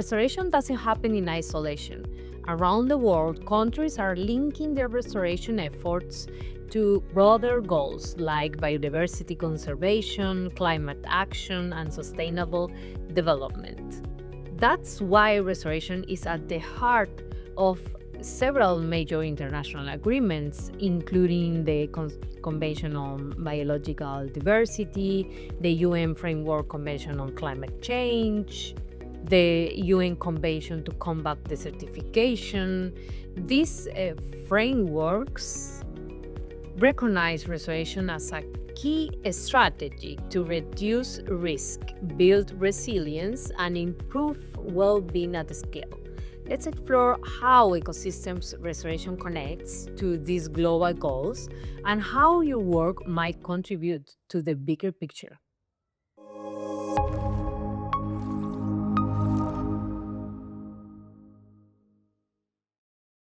Restoration doesn't happen in isolation. Around the world, countries are linking their restoration efforts to broader goals like biodiversity conservation, climate action, and sustainable development. That's why restoration is at the heart of several major international agreements, including the Convention on Biological Diversity, the UN Framework Convention on Climate Change, the UN Convention to Combat Desertification. These frameworks recognize restoration as a key strategy to reduce risk, build resilience, and improve well being at scale. Let's explore how ecosystems restoration connects to these global goals and how your work might contribute to the bigger picture.